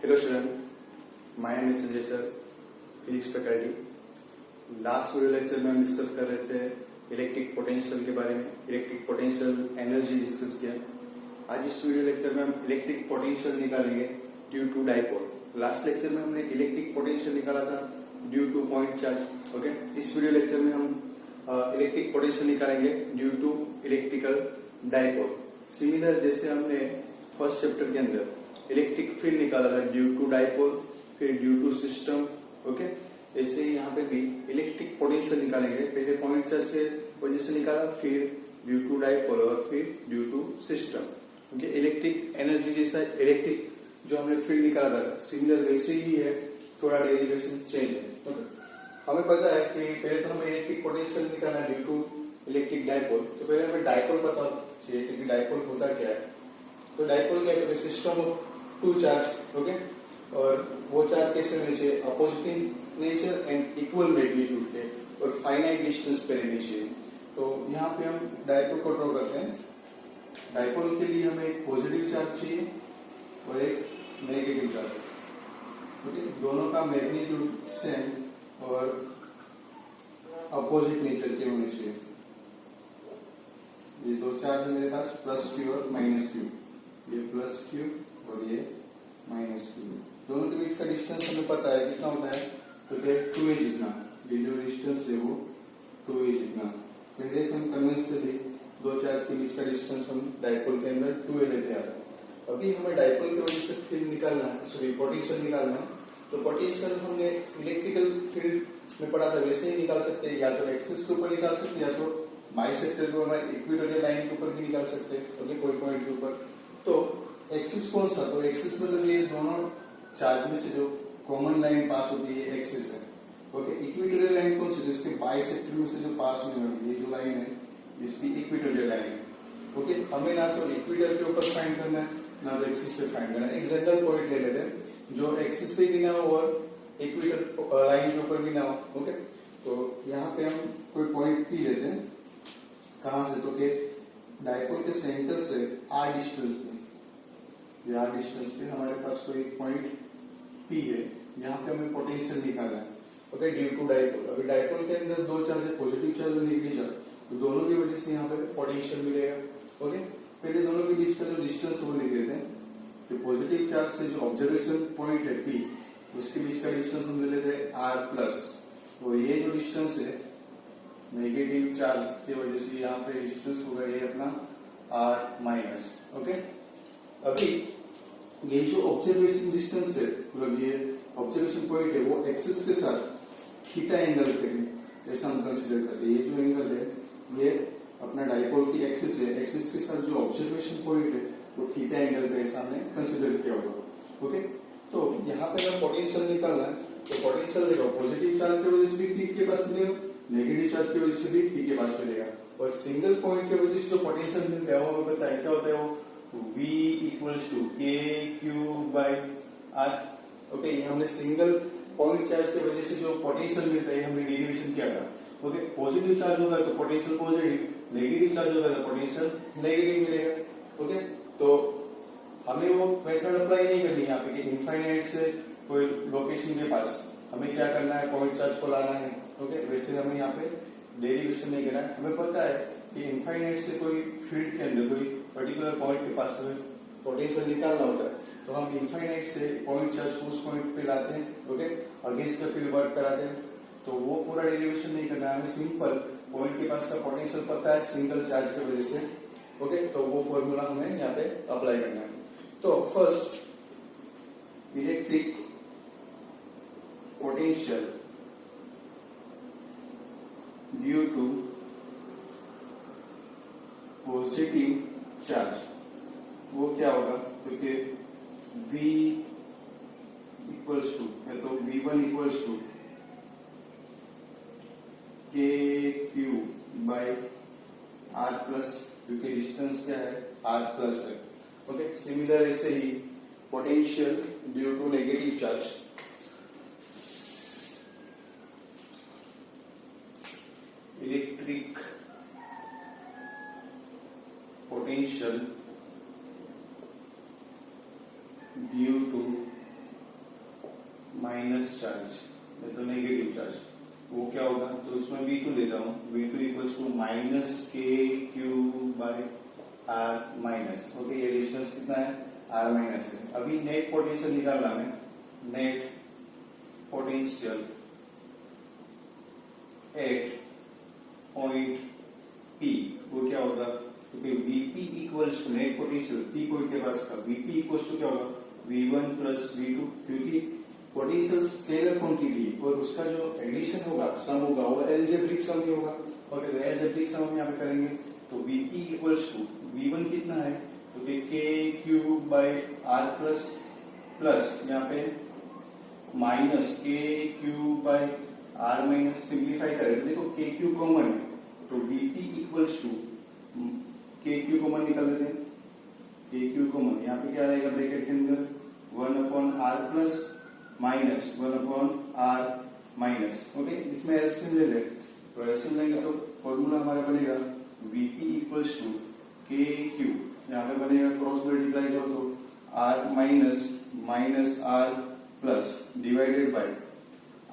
Hello student, my name is Sanjay sir, physics faculty. Last video lecture में हम discuss कर रहे थे इलेक्ट्रिक पोटेंशियल के बारे में, इलेक्ट्रिक पोटेंशियल एनर्जी डिस्कस किया। आज इस वीडियो लेक्चर में हम इलेक्ट्रिक पोटेंशियल निकालेंगे due to dipole. Last lecture में हमने इलेक्ट्रिक पोटेंशियल निकाला था due to point charge. Okay, इस वीडियो लेक्चर में हम इलेक्ट्रिक पोटेंशियल निकालेंगे due to electrical dipole. Similar जैसे हमने फर्स्ट चैप्टर के अंदर इलेक्ट्रिक फील्ड निकाला था ड्यू टू डाइपोल, फिर ड्यू टू सिस्टम। ओके, ऐसे ही यहाँ पे भी इलेक्ट्रिक पोटेंशियल निकालेंगे। पहले पॉइंट चार्ज के वजह से निकाला, फिर ड्यू टू डाइपोल और फिर due to system. Okay, electric energy जैसा इलेक्ट्रिक जो हमने फील्ड निकाला था सिमिलर वैसे ही है, थोड़ा डेरिवेशन चेंज है। ओके, हमें पता है कि पहले तो हमें इलेक्ट्रिक पोटेंशियल निकालना है ड्यू टू इलेक्ट्रिक डाइपोल। तो पहले हमें डाइपोल पता चाहिए कि डाइपोल होता क्या है। तो डाइपोल क्या है? System of two charge. Okay, और वो चार्ज कैसे होने चाहिए? Opposite nature and equal magnitude के और फाइनाइट डिस्टेंस पे रहनी चाहिए। तो यहाँ पे हम डाइपोल को ड्रॉ करते हैं। डाइपोल के लिए हमें एक पॉजिटिव चार्ज चाहिए और एक नेगेटिव चार्ज। ओके, दोनों का मैग्नीट्यूड सेम और अपोजिट नेचर के होने चाहिए। ये दो चार्ज है मेरे पास, प्लस क्यू और माइनस क्यू। ये प्लस क्यू और ये माइनस क्यू। दोनों के बीच का डिस्टेंस हमें पता है कितना होता है, तो क्या 2a जितना। ये जो डिस्टेंस है वो 2a जितना। पहले से हम कन्विंस थे दो चार्ज के बीच का डिस्टेंस हम डाइपोल के अंदर 2a लेते आ रहे हैं। अभी हमें डाइपोल की वजह से फील्ड निकालना है, सॉरी पोटेंशियल निकालना है। तो पोटेंशियल हमने इलेक्ट्रिकल फील्ड में पढ़ा था, वैसे ही निकाल सकते हैं। या तो एक्सिस के ऊपर निकाल सकते हैं, या तो बाइसेक्टर के ऊपर, इक्वेटोरियल लाइन के ऊपर भी निकाल सकते हैं। ओके, कोई पॉइंट के ऊपर। तो एक्सिस कौन सा? तो एक्सिस मतलब ये दोनों चार्ज में से जो कॉमन लाइन पास होती है एक्सिस है। ओके, इक्वेटोरियल लाइन कौन सी? जिसके बाइसेक्टर में से जो पास होने वाली ये जो लाइन है, इसकी इक्वेटोरियल लाइन है। ओके, हमें ना तो इक्वेटर के ऊपर फाइंड करना है, ना तो एक्सिस पे फाइंड करना है। एक जनरल पॉइंट ले लेते हैं जो एक्सिस पे भी ना हो और इक्वेटर लाइन के ऊपर भी ना हो। ओके, तो यहाँ पे हम कोई पॉइंट पी लेते हैं। कहां से? तो के डाइपोल के सेंटर से आर डिस्टेंस पे, आर डिस्टेंस पे हमारे पास कोई पॉइंट पी है। यहाँ पे हमें पोटेंशियल निकालना है। Okay, due to dipole. अभी डाइपोल के अंदर दो चार्ज है, पॉजिटिव चार्ज और नेगेटिव चार्ज, तो दोनों की वजह से यहाँ पे पोटेंशियल मिलेगा। ओके, पहले दोनों के बीच का जो डिस्टेंस वो लिख लेते हैं। तो पॉजिटिव चार्ज से जो ऑब्जर्वेशन पॉइंट है पी, उसके बीच का डिस्टेंस हम ले लेते हैं आर प्लस। और ये जो डिस्टेंस है नेगेटिव चार्ज की वजह से यहाँ पे डिस्टेंस होगा ये अपना आर माइनस। ओके, अभी ये जो ऑब्जर्वेशन डिस्टेंस है, मतलब ये ऑब्जर्वेशन पॉइंट है, वो एक्सिस के साथ थीटा एंगल पे है, ऐसा हम कंसीडर करते हैं। ये जो एंगल है ये अपना डाइपोल की एक्सिस है, एक्सिस के साथ जो ऑब्जर्वेशन पॉइंट है वो थीटा एंगल पे ऐसा हमने कंसीडर किया होगा। ओके, तो यहाँ पे अगर पोटेंशियल निकालना है तो पोटेंशियल देखो पॉजिटिव चार्ज की वजह से भी पी के पास मिलेगा, नेगेटिव चार्ज की वजह से भी पी के पास मिलेगा। और सिंगल पॉइंट की वजह से जो पोटेंशियल मिलता है वो हमें पता है क्या होता है, वो V equals to K Q by are. Okay, ये हमने सिंगल पॉइंट चार्ज की वजह से जो पोटेंशियल मिलता है हमने डेरिवेशन किया था। ओके, पॉजिटिव चार्ज होगा तो पोटेंशियल पॉजिटिव, नेगेटिव चार्ज होगा तो पोटेंशियल नेगेटिव मिलेगा। ओके, तो हमें वो मेथड अप्लाई नहीं करनी यहाँ पे कि इनफाइनाइट से कोई लोकेशन के पास हमें क्या करना है, पॉइंट चार्ज को लाना है। ओके, वैसे हमें यहाँ पे डेरिवेशन नहीं करना है। हमें पता है कि इनफाइनाइट से कोई फील्ड के अंदर कोई पर्टिकुलर पॉइंट के पास हमें पोटेंशियल निकालना होता है, तो हम इनफाइनाइट से पॉइंट चार्ज को उस पॉइंट पे लाते हैं। Okay, against the field work कराते हैं। तो वो पूरा डेरिवेशन नहीं करना है, हमें सिंपल पॉइंट के पास का पोटेंशियल पता है सिंगल चार्ज की वजह से। ओके, तो वो फॉर्मूला हमें यहाँ पे अप्लाई करना है। तो first electric potential due to positive charge, वो क्या होगा? क्योंकि V इक्वल्स टू है तो V1 equals to K Q by R plus, क्योंकि डिस्टेंस क्या है आर प्लस है। ओके, सिमिलर ऐसे ही potential due to negative charge, electric potential due to minus charge तो नेगेटिव चार्ज, वो क्या होगा, तो उसमें V2 लेता हूँ, V2 equals to minus K Q by R minus. Okay, ये डिस्टेंस कितना है, आर माइनस है। अभी नेट पोटेंशियल निकालना है, net potential at point P, वो क्या होगा, क्योंकि Vp equals to net potential P को के पास का Vp इक्वल्स टू क्या होगा, V1 प्लस V2, क्योंकि पोटेंशियल स्केलर क्वांटिटी और उसका जो एडिशन होगा, सम होगा, वो एल्जेब्रिक सम ही होगा। ओके, तो एल्जेब्रिक सम हम यहाँ पे करेंगे, तो Vp इक्वल्स टू V1 कितना है, तो K Q by R plus plus यहाँ पे minus K Q by R minus, simplify करें तो देखो के क्यू कॉमन है, तो Vp equals to K Q common निकाल लेते हैं, के क्यू कॉमन यहाँ पे क्या रहेगा ब्रैकेट के अंदर 1 upon R plus minus 1 upon R minus. Okay, इसमें एलसीएम ले ले, तो एलसीएम लेंगे तो फॉर्मूला हमारा बनेगा Vp equals to K Q, यहाँ पे बनेगा क्रॉस मल्टीप्लाई करो तो R minus minus R plus divided by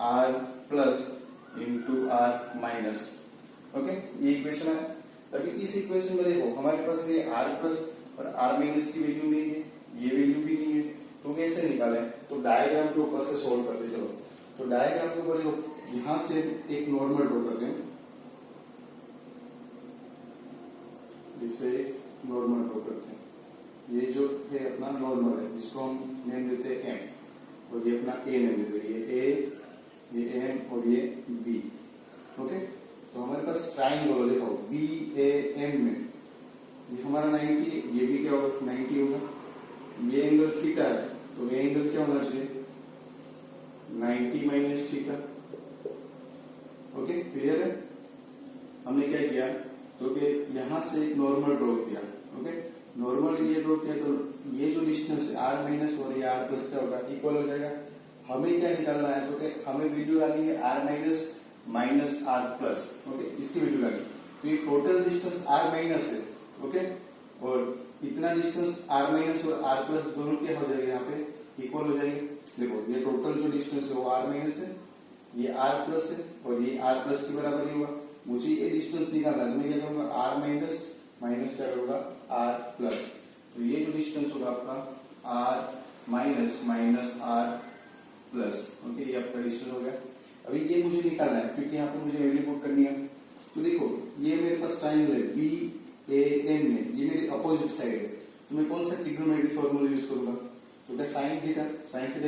R plus into R minus. Okay, ये इक्वेशन है। अभी इस इक्वेशन में देखो हमारे पास ये आर प्लस और आर माइनस की वैल्यू नहीं है, ये वैल्यू भी नहीं है, तो कैसे निकालें, तो डायग्राम के ऊपर से सोल्व करते चलो। तो डायग्राम के ऊपर देखो यहां से एक नॉर्मल ड्रॉ करते हैं, जिसे नॉर्मल ड्रॉ करते हैं। ये जो है अपना नॉर्मल है, जिसको हम नेम देते हैं एम, और ये अपना ए नेम देते हैं, ये ए, ये एम और ये बी। ओके, तो हमारे पास ट्राइंगल देखो बी ए एम में ये हमारा 90, ये भी क्या होगा 90 होगा, ये एंगल थीटा है, तो ये एंगल क्या होना चाहिए 90 माइनस थीटा। ओके, क्लियर है। हमने क्या किया, तो कि यहां से एक नॉर्मल ड्रॉ किया। ओके, नॉर्मल ये ड्रॉ किया, तो ये जो डिस्टेंस है आर माइनस और ये आर प्लस क्या होगा, इक्वल हो जाएगा। हमें क्या निकालना है, तो कि हमें वैल्यू आनी है R minus minus R plus. Okay, इसकी वैल्यू आनी, तो ये टोटल डिस्टेंस आर माइनस है। ओके, और इतना डिस्टेंस आर माइनस और आर प्लस दोनों क्या हो जाएगा, यहाँ पे इक्वल हो जाएंगे। देखो ये टोटल जो डिस्टेंस है वो आर माइनस है, ये आर प्लस है, और ये आर प्लस के बराबर ही हुआ। मुझे ये डिस्टेंस निकालना है, तो मैं क्या करूंगा आर माइनस माइनस क्या होगा आर प्लस, तो ये जो डिस्टेंस होगा आपका R minus minus R plus. Okay, ये आपका डिस्टेंस हो गया। अभी ये मुझे निकालना है, क्योंकि यहाँ पे मुझे वैल्यू पुट करनी है। तो देखो ये मेरे पास ट्रायंगल है बी ए एन में, ये मेरी अपोजिट साइड है, तो मैं कौन सा ट्रिग्नोमेट्री फॉर्मूला यूज करूंगा, तो क्या साइन थीटा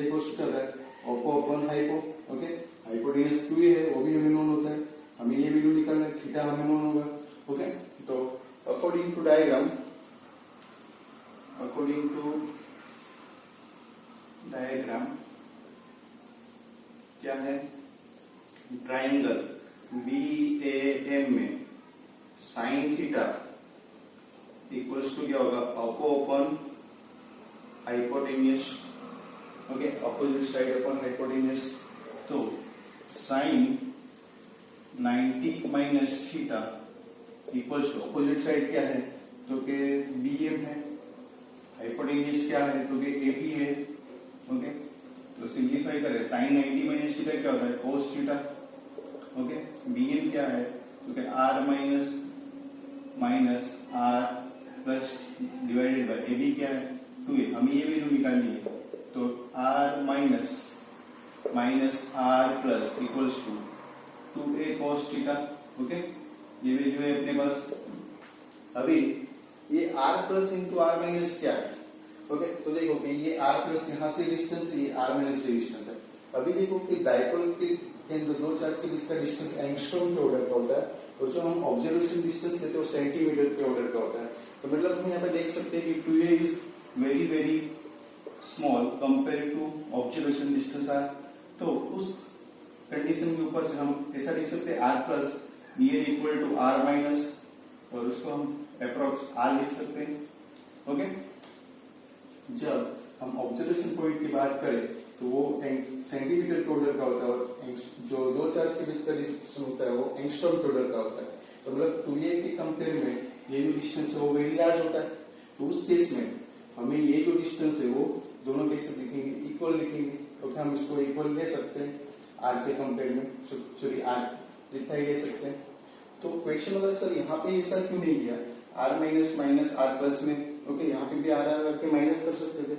इक्वल्स टू क्या होता है Oppo upon hypo. Okay, hypotenuse 2 है, वो भी हमें नोन होता है, हमें ये वैल्यू निकालना है, थीटा हमें नोन होगा। ओके, तो अकॉर्डिंग टू डायग्राम क्या है, ट्राइंगल बी ए एम में साइन थीटा इक्वल्स टू क्या होगा अपो upon hypotenuse. Okay, opposite side upon hypotenuse, तो sine 90 minus theta equals to opposite side क्या है, तो के बी एम है, हाइपोटेन्यूस क्या है, तो के ए बी है। ओके, तो सिंप्लीफाई करें, साइन 90 माइनस थीटा क्या होता है cos theta. Okay, B M क्या है, तो के R minus minus R plus divided by A B क्या है 2a, हमें ये वैल्यू निकालनी है, तो R minus minus R plus equals to 2a cos theta. Okay, ये वैल्यू है अपने पास। अभी ये r plus into R minus क्या है। ओके, तो देखो कि ये r प्लस यहाँ से डिस्टेंस है, ये r माइनस से डिस्टेंस है। अभी देखो कि डायपोल के अंदर दो चार्ज के बीच का डिस्टेंस एंगस्ट्रॉम के ऑर्डर का होता है, और जो हम ऑब्जर्वेशन डिस्टेंस लेते हैं वो सेंटीमीटर के ऑर्डर का होता है। तो मतलब हम यहाँ पे देख सकते हैं कि 2a is very very small compare to observation distance R. तो उस कंडीशन के ऊपर से हम ऐसा लिख सकते हैं R plus near equal to R minus, और उसको हम अप्रोक्स आर लिख सकते हैं। ओके, जब हम ऑब्जर्वेशन पॉइंट की बात करें तो वो सेंटीमीटर के ऑर्डर का होता है, और जो दो चार्ज के बीच का डिस्टेंस होता है वो एंगस्ट्रॉम के ऑर्डर का होता है। तो मतलब 2a के कंपेयर में ये जो डिस्टेंस है वो वेरी लार्ज होता है। तो उस केस में हमें ये जो डिस्टेंस है वो दोनों कैसे लिखेंगे, इक्वल लिखेंगे। ओके, हम इसको इक्वल ले सकते हैं आर के कंपेयर में, सॉरी आर जितना ही ले सकते हैं। तो क्वेश्चन होगा सर यहाँ पे ऐसा क्यों नहीं किया, R minus minus R plus में, ओके यहाँ पे भी आर आर करके माइनस कर सकते थे।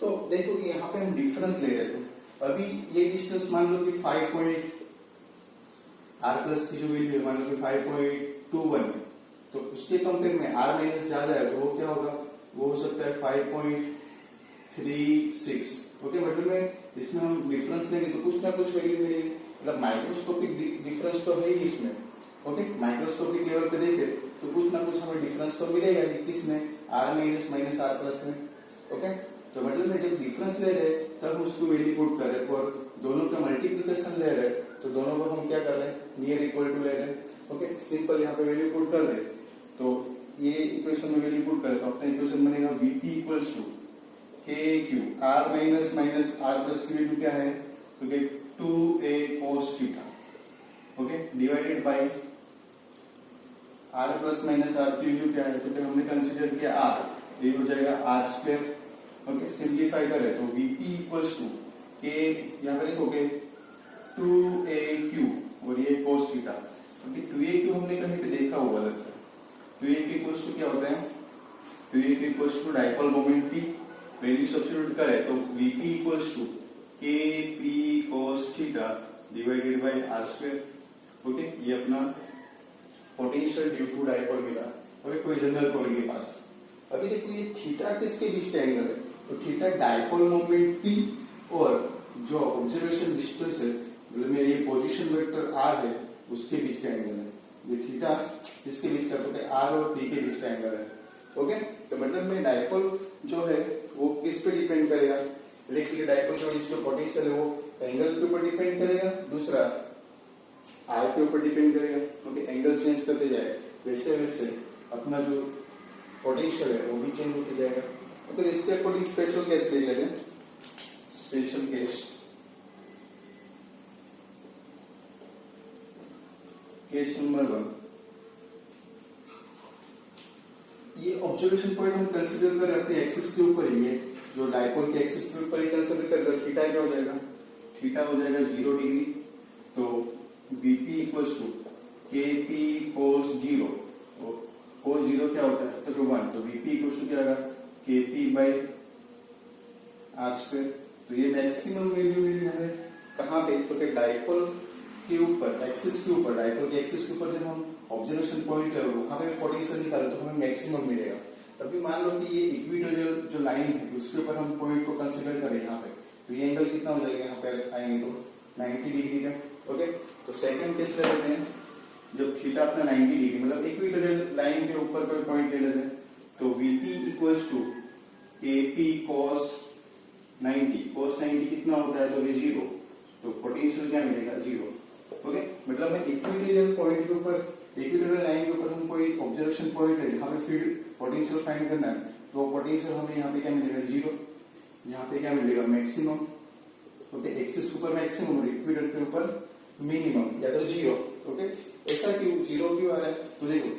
तो देखो कि यहाँ पे हम डिफरेंस ले रहे थे, अभी ये डिस्टेंस मान लो कि 5 आर प्लस की जो वैल्यू है मान लो कि 5.21 है, तो उसके कंपेयर में आर माइनस ज्यादा है तो वो क्या होगा, वो हो सकता है 5.36। ओके, मतलब में इसमें हम डिफरेंस लेंगे तो कुछ ना कुछ वैल्यू मिलेगी, मतलब माइक्रोस्कोपिक डिफरेंस तो है ही इसमें। ओके, माइक्रोस्कोपिक लेवल पे देखे तो कुछ ना कुछ हमें डिफरेंस तो मिलेगा ही, किसमें, R minus minus R plus में। ओके, तो मतलब में जब डिफरेंस ले रहे तब हम उसको वैल्यू पुट कर रहे, और दोनों का मल्टीप्लिकेशन ले रहे तो दोनों को हम क्या कर रहे हैं, नियर इक्वल टू ले रहे हैं। ओके, सिंपल यहाँ पे वैल्यू पुट कर दे, तो ये इक्वेशन में वैल्यू पुट करें तो अपना इक्वेशन बनेगा Vp equals to KQ, R minus minus R plus की वैल्यू क्या है, तो 2a cos theta, okay, divided by R plus minus R की वैल्यू क्या है, तो फिर हमने कंसीडर किया आर, ये हो जाएगा आर स्क्वायर। ओके, सिंप्लीफाई करें तो Vp इक्वल्स टू k, यहाँ पर लिखोगे 2aq और ये cos थीटा, क्योंकि 2aq हमने कहीं पे देखा हुआ लगता है। 2aq इक्वल्स टू क्या होता है, 2aq equals to dipole moment की वैल्यू सब्स्टिट्यूट करें तो Vp equals to kp cos theta divided by r square. Okay, ये अपना पोटेंशियल ड्यू टू डाइपोल मिला। ओके, कोई जनरल पॉइंट के पास अभी देखो ये थीटा किसके बीच का एंगल है, तो थीटा डाइपोल मोमेंट p और जो ऑब्जर्वेशन डिस्टेंस है, मतलब ये पोजीशन वेक्टर r है उसके बीच का एंगल है। ये थीटा इसके बीच का, तो r और p के बीच का एंगल है। ओके, तो मतलब में डाइपोल जो है वो किस पे डिपेंड करेगा, इलेक्ट्रिक डाइपोल का जो पोटेंशियल है वो एंगल के ऊपर डिपेंड करेगा, दूसरा r के ऊपर डिपेंड करेगा। ओके, एंगल चेंज करते जाए वैसे वैसे अपना जो पोटेंशियल है वो भी चेंज होते जाएगा। ओके, इसके अकॉर्डिंग स्पेशल केस देख लेते हैं। स्पेशल केस नंबर 1, ये ऑब्जर्वेशन पॉइंट हम कंसीडर कर अपने एक्सिस के ऊपर ही है, जो डाइपोल के एक्सिस के ऊपर ही कंसीडर कर, थीटा क्या हो जाएगा, थीटा हो जाएगा 0 डिग्री। तो Vp equals to Kp cos 0, cos 0 क्या होता है, तो 1, तो Vp इक्वल्स टू क्या आएगा, Kp बाय r स्क्वायर। तो ये मैक्सिमम वैल्यू मिली हमें कहाँ पे, तो डाइपोल के ऊपर, एक्सिस के ऊपर, डाइपोल के एक्सिस के ऊपर जब हम ऑब्जर्वेशन पॉइंट है वहां पे पोटेंशियल निकाले तो हमें मैक्सिमम मिलेगा। तभी मान लो कि ये इक्वेटोरियल जो लाइन है उसके ऊपर हम पॉइंट को कंसीडर करें यहाँ पे, तो ये एंगल कितना हो जाएगा, यहाँ पे आएंगे तो 90 डिग्री का। ओके, तो सेकंड केस ले लेते हैं, जब थीटा अपना 90 डिग्री, मतलब इक्वेटोरियल लाइन के ऊपर कोई पॉइंट ले लेते हैं, तो Vp equals to Kp cos 90, cos 90 कितना होता है, तो 0, तो पोटेंशियल क्या मिलेगा, 0। ओके, मतलब मैं इक्वेटोरियल पॉइंट के ऊपर, इक्वेटोरियल लाइन के ऊपर हम कोई ऑब्जर्वेशन पॉइंट है जहाँ पे फील्ड पोटेंशियल फाइंड करना है, तो पोटेंशियल हमें यहाँ पे क्या मिलेगा, 0, यहाँ पे क्या मिलेगा, मैक्सिमम। ओके, एक्सिस के ऊपर मैक्सिमम और इक्वेटर के ऊपर मिनिमम या तो 0। ओके, ऐसा क्यों 0 क्यों आ रहा है, तो देखो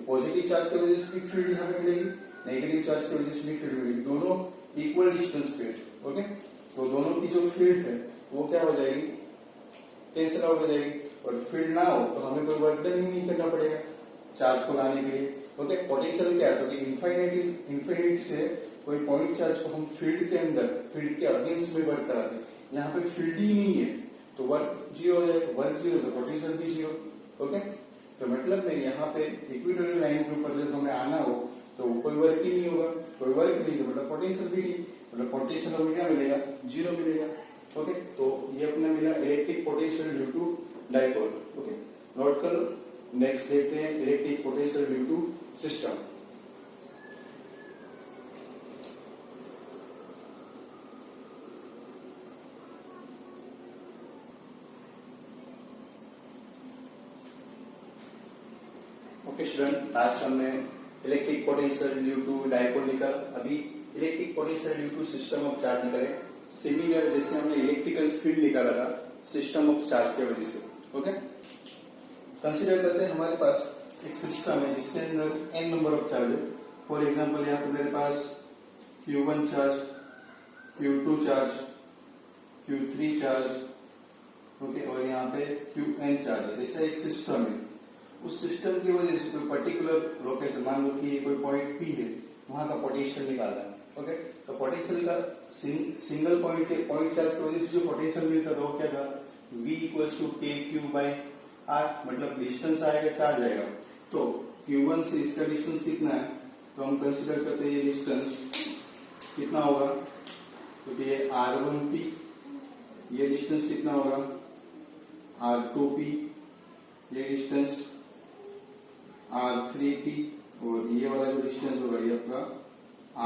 पॉजिटिव चार्ज की वजह से भी फील्ड यहाँ पे मिलेगी, नेगेटिव चार्ज की वजह से भी फील्ड मिलेगी, दोनों इक्वल डिस्टेंस पे। ओके, तो दोनों की जो फील्ड है वो क्या हो जाएगी, कैंसिल आउट हो जाएगी, और फील्ड ना हो तो हमें कोई वर्क डन ही नहीं करना पड़ेगा चार्ज को लाने के लिए। ओके, पोटेंशियल क्या है, तो इन्फिनिटी से कोई पॉइंट चार्ज को हम फील्ड के अंदर, फील्ड के अगेंस्ट में वर्क कराते हैं, यहाँ पे फील्ड ही नहीं है तो वर्क 0 हो जाएगा, वर्क 0 तो पोटेंशियल भी 0। ओके, तो मतलब में यहाँ पे इक्वेटोरियल लाइन के ऊपर जब हमें आना हो तो कोई वर्क ही नहीं होगा, कोई वर्क नहीं तो मतलब पोटेंशियल भी नहीं, मतलब पोटेंशियल हमें क्या मिलेगा, 0 मिलेगा। ओके, तो ये अपना मिला electric potential due to dipole. Okay, note कर लो। नेक्स्ट देखते हैं electric potential due to system. Okay student, आज हमने electric potential due to dipole निकाल, अभी electric potential due to system of charge निकाले, सिमिलर जैसे हमने इलेक्ट्रिकल फील्ड निकाला था सिस्टम ऑफ चार्ज के वजह से। ओके, कंसीडर करते हैं हमारे पास एक सिस्टम है जिसके अंदर n नंबर ऑफ चार्ज है। फॉर एग्जांपल यहाँ पे मेरे पास Q1 charge, Q2 charge, Q3 charge, okay, और यहाँ पे Qn चार्ज है। ऐसा एक सिस्टम है। उस सिस्टम की वजह से कोई पर्टिकुलर लोकेशन, मान लो कि कोई पॉइंट P है, वहां का पोटेंशियल निकालना है। ओके, तो पोटेंशियल का सिंगल पॉइंट चार्ज की वजह से जो पोटेंशियल मिलता था वो क्या था, V इक्वल्स टू KQ/R, मतलब डिस्टेंस आएगा, चार्ज आएगा। तो Q1 से इसका डिस्टेंस कितना है, तो हम कंसिडर करते हैं ये डिस्टेंस कितना होगा, तो ये R1P, ये डिस्टेंस कितना होगा R2P, ये डिस्टेंस R3P, और ये वाला जो डिस्टेंस होगा ये आपका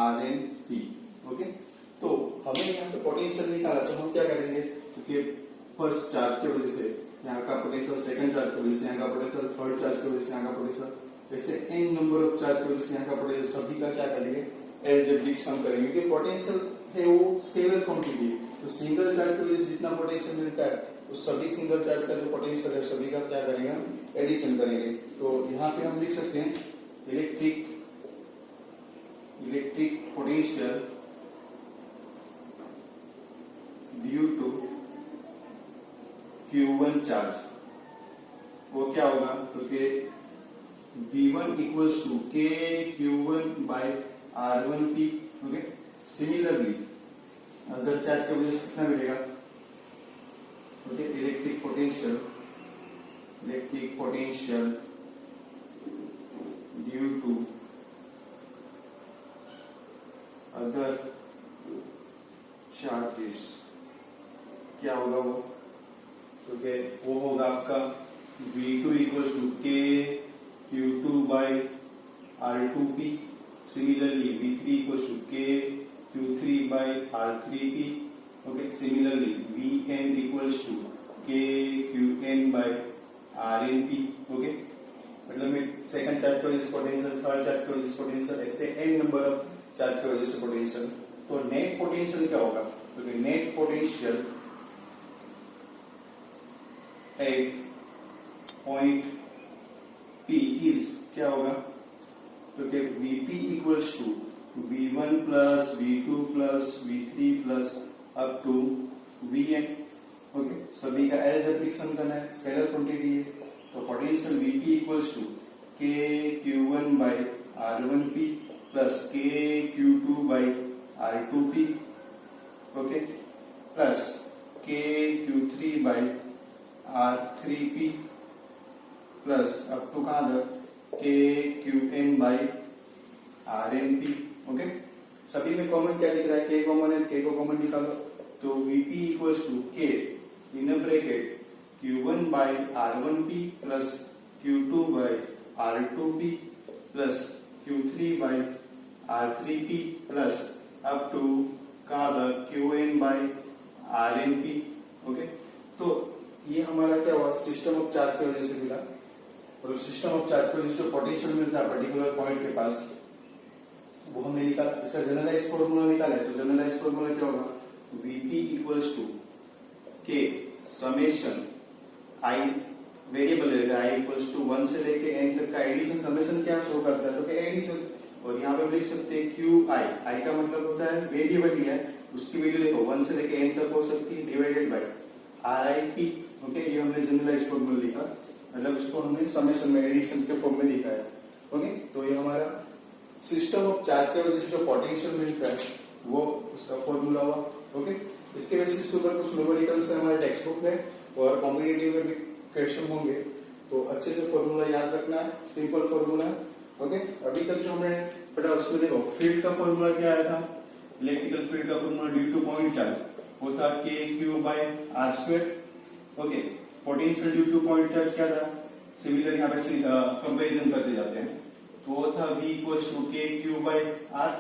RNP। ओके, तो हमें यहाँ पे पोटेंशियल निकाला, तो हम क्या करेंगे, क्योंकि फर्स्ट चार्ज की वजह से यहाँ का पोटेंशियल, सेकंड चार्ज की वजह से यहाँ का पोटेंशियल, थर्ड चार्ज की वजह से यहाँ का पोटेंशियल, ऐसे n नंबर ऑफ चार्ज की वजह से यहाँ का पोटेंशियल, सभी का क्या करेंगे, एलजेब्रिक सम करेंगे। क्योंकि पोटेंशियल है वो स्केलर क्वांटिटी, तो सिंगल चार्ज की वजह से जितना पोटेंशियल मिलता है उस सभी सिंगल चार्ज का जो पोटेंशियल है सभी का क्या करेंगे, एडिशन करेंगे। तो यहाँ पे हम लिख सकते हैं electric potential due to Q1 charge, वो क्या होगा, तो कि V1 equals to KQ1/R1P। Okay, similarly other charge की वजह से कितना मिलेगा, okay, electric potential due to other charges क्या होगा वो, तो वो होगा आपका V2 equals to KQ2/R2P, similarly V3 equals to KQ3/R3P, okay, similarly Vn equals to KQn/RnP। Okay, मतलब में सेकंड चार्ज की वजह से पोटेंशियल, थर्ड चार्ज की वजह से पोटेंशियल, ऐसे n नंबर ऑफ चार्ज की वजह से पोटेंशियल। तो नेट पोटेंशियल क्या होगा, तो net potential at point P is क्या होगा, तो Vp equals to V1 plus V2 plus V3 plus up to Vn। Okay, सभी का एलजेब्रिक सम करना है, स्केलर क्वांटिटी है, तो potential Vp equals to KQ1/R1P plus KQ2/R2P, okay, plus KQ3/R3P plus up to कहां तक KQn/RnP। ओके, सभी में कॉमन क्या दिख रहा है, K कॉमन है, K को कॉमन निकालो, तो Vp equals to K in bracket Q1/R1P plus Q2/R2P plus Q3/R3P plus up to कहां तक Qn/RnP। ओके, तो ये हमारा क्या हुआ, सिस्टम ऑफ चार्ज की वजह से मिला, और सिस्टम ऑफ चार्ज की वजह से पोटेंशियल मिलता है पर्टिकुलर पॉइंट के पास, वो हमने निकाला। इसका जनरलाइज फॉर्मूला निकाला है, तो जनरलाइज फॉर्मूला क्या होगा, Vp equals to K summation I, variable रहेगा I इक्वल्स टू 1 से लेके n तक का एडिशन, समेशन क्या शो करता है, तो क्या एडिशन, और यहाँ पे हम लिख सकते हैं QI, I का मतलब होता है वेरिएबल ही है, उसकी वैल्यू देखो 1 से लेके n तक हो सकती है, डिवाइडेड बाय RIP। ओके, ये हमने जनरलाइज फॉर्मूला लिखा, मतलब इसको हमने समेशन में एडिशन के फॉर्म में लिखा है। ओके, तो ये हमारा सिस्टम ऑफ चार्ज की वजह से जो पोटेंशियल मिलता है वो उसका फॉर्मूला हुआ। ओके, इसके बेसिस के ऊपर कुछ न्यूमेरिकल्स हमारे टेक्स्ट बुक में और कॉम्पिटिटिव में भी क्वेश्चन होंगे, तो अच्छे से फॉर्मूला याद रखना है, सिंपल फॉर्मूला है। ओके, अभी तक जो हमने पढ़ा उसमें देखो फील्ड का फॉर्मूला क्या आया था, इलेक्ट्रिकल फील्ड का formula due to point charge वो था KQ/R²। Okay, potential due to point charge क्या था, सिमिलर यहाँ पे कंपैरिजन करते जाते हैं, तो वो था V equals to KQ/R।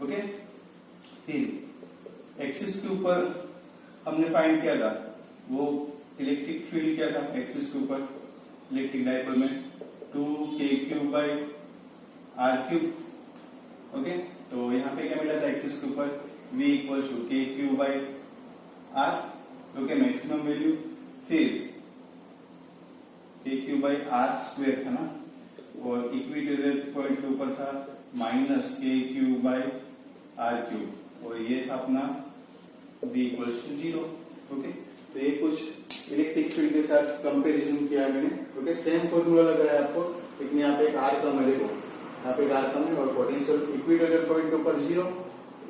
Okay, फिर एक्सिस के ऊपर हमने फाइंड किया था वो इलेक्ट्रिक फील्ड क्या था, एक्सिस के ऊपर इलेक्ट्रिक डाइपोल में 2KQ/R3। ओके, तो यहाँ पे क्या मिला था एक्सिस के ऊपर V equals to KQ/R। Okay, maximum value, फिर KQ/R² था ना, और इक्विटोरियल पॉइंट के ऊपर था माइनस KQ/R3, और ये था अपना V इक्वल्स टू 0। ओके, तो ये कुछ इलेक्ट्रिक फील्ड के साथ कंपैरिजन किया है मैंने। ओके, सेम फॉर्मूला लग रहा है आपको, लेकिन यहाँ पे एक आर कम है, देखो यहाँ पे एक आर कम है और पोटेंशियल इक्विटोरियल पॉइंट के ऊपर जीरो,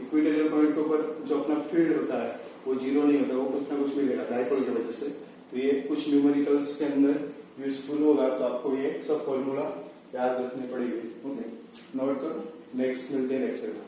इक्विटोरियल पॉइंट के ऊपर जो अपना फील्ड होता है वो जीरो नहीं होता, वो कुछ ना कुछ मिलेगा डायपोल की वजह से। तो ये कुछ न्यूमेरिकल्स के अंदर यूजफुल होगा, तो आपको ये सब फॉर्मूला याद रखने पड़ेंगे। ओके, नोट करो, नेक्स्ट मिलते हैं लेक्चर में।